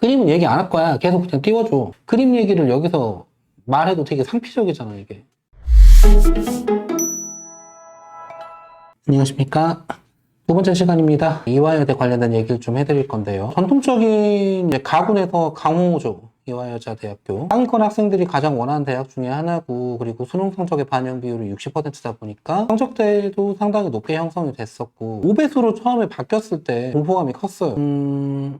그림은 얘기 안 할 거야. 계속 그냥 띄워줘. 그림 얘기를 여기서 말해도 되게 상피적이잖아, 이게. 안녕하십니까. 두 번째 시간입니다. 이화여대 관련된 얘기를 좀 해드릴 건데요. 전통적인 가군에서 강호죠. 이화여자대학교. 상위권 학생들이 가장 원하는 대학 중에 하나고, 그리고 수능 성적의 반영 비율이 60%다 보니까 성적대도 상당히 높게 형성이 됐었고, 5배수로 처음에 바뀌었을 때 공포감이 컸어요.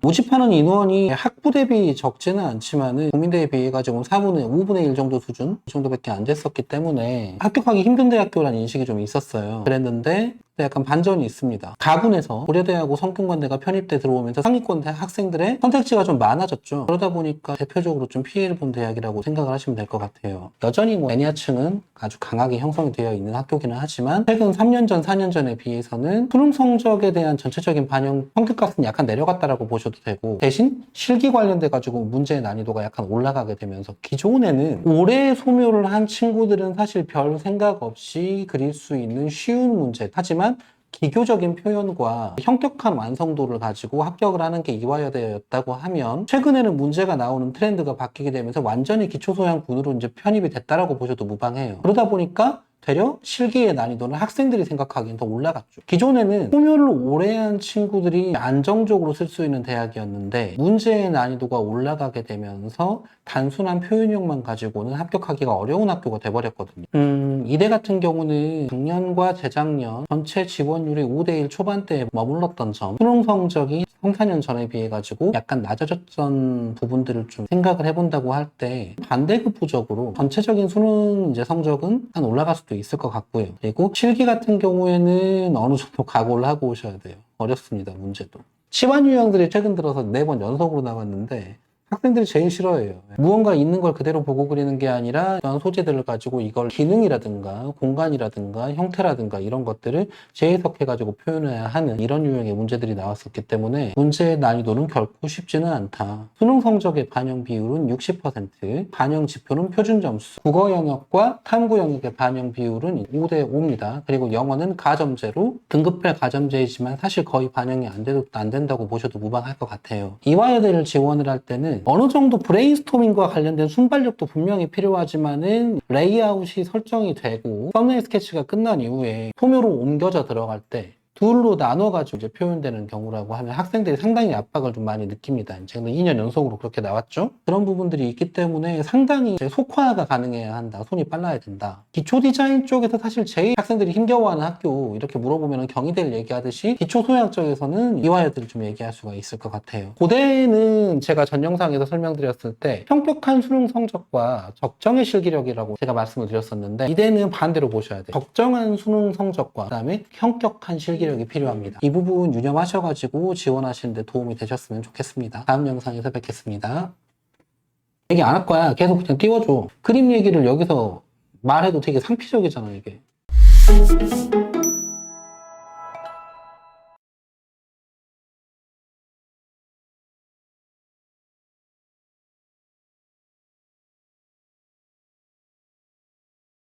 모집하는 인원이 학부 대비 적지는 않지만은 국민대에 비해 가지고 5분의 1 정도 수준? 이 정도밖에 안 됐었기 때문에 합격하기 힘든 대학교라는 인식이 좀 있었어요. 그랬는데 약간 반전이 있습니다. 가군에서 고려대하고 성균관대가 편입돼 들어오면서 상위권 학생들의 선택지가 좀 많아졌죠. 그러다 보니까 대표적으로 좀 피해를 본 대학이라고 생각을 하시면 될 것 같아요. 여전히 매니아층은 아주 강하게 형성이 되어 있는 학교기는 하지만 최근 3년 전, 4년 전에 비해서는 수능 성적에 대한 전체적인 반영 평균값은 약간 내려갔다라고 보셔도 되고, 대신 실기 관련돼 가지고 문제의 난이도가 약간 올라가게 되면서, 기존에는 오래 소묘를 한 친구들은 사실 별 생각 없이 그릴 수 있는 쉬운 문제, 하지만 기교적인 표현과 형격한 완성도를 가지고 합격을 하는 게 이화여대였다고 하면, 최근에는 문제가 나오는 트렌드가 바뀌게 되면서 완전히 기초소양군으로 이제 편입이 됐다라고 보셔도 무방해요. 그러다 보니까 되려 실기의 난이도는 학생들이 생각하기엔 더 올라갔죠. 기존에는 소묘를 오래 한 친구들이 안정적으로 쓸 수 있는 대학이었는데, 문제의 난이도가 올라가게 되면서 단순한 표현력만 가지고는 합격하기가 어려운 학교가 돼버렸거든요. 이대 같은 경우는 작년과 재작년 전체 지원율이 5대1 초반대에 머물렀던 점, 수능 성적이 3, 4년 전에 비해 가지고 약간 낮아졌던 부분들을 좀 생각을 해본다고 할 때, 반대급부적으로 전체적인 수능 이제 성적은 한 올라갈 수도 있을 것 같고요. 그리고 실기 같은 경우에는 어느 정도 각오를 하고 오셔야 돼요. 어렵습니다, 문제도. 치환 유형들이 최근 들어서 4번 연속으로 나왔는데 학생들이 제일 싫어해요. 무언가 있는 걸 그대로 보고 그리는 게 아니라 이런 소재들을 가지고 이걸 기능이라든가 공간이라든가 형태라든가 이런 것들을 재해석해가지고 표현해야 하는 이런 유형의 문제들이 나왔었기 때문에 문제의 난이도는 결코 쉽지는 않다. 수능 성적의 반영 비율은 60%, 반영 지표는 표준 점수, 국어 영역과 탐구 영역의 반영 비율은 5대5입니다. 그리고 영어는 가점제로 등급별 가점제이지만 사실 거의 반영이 안 된다고 보셔도 무방할 것 같아요. 이화여대를 지원을 할 때는 어느 정도 브레인스토밍과 관련된 순발력도 분명히 필요하지만은 레이아웃이 설정이 되고 썸네일 스케치가 끝난 이후에 소묘로 옮겨져 들어갈 때 둘로 나눠가지고 이제 표현되는 경우라고 하면 학생들이 상당히 압박을 좀 많이 느낍니다. 지금 2년 연속으로 그렇게 나왔죠. 그런 부분들이 있기 때문에 상당히 속화가 가능해야 한다. 손이 빨라야 된다. 기초 디자인 쪽에서 사실 제일 학생들이 힘겨워하는 학교, 이렇게 물어보면 경희대를 얘기하듯이 기초 소양 쪽에서는 이화여대를 좀 얘기할 수가 있을 것 같아요. 고대는 제가 전 영상에서 설명드렸을 때 현격한 수능 성적과 적정의 실기력이라고 제가 말씀을 드렸었는데, 이대는 반대로 보셔야 돼요. 적정한 수능 성적과 그다음에 현격한 실기력이 필요합니다. 이 부분 유념하셔가지고 지원하시는 데 도움이 되셨으면 좋겠습니다. 다음 영상에서 뵙겠습니다. 얘기 안 할 거야. 계속 그냥 띄워줘. 그림 얘기를 여기서 말해도 되게 상피적이잖아, 이게.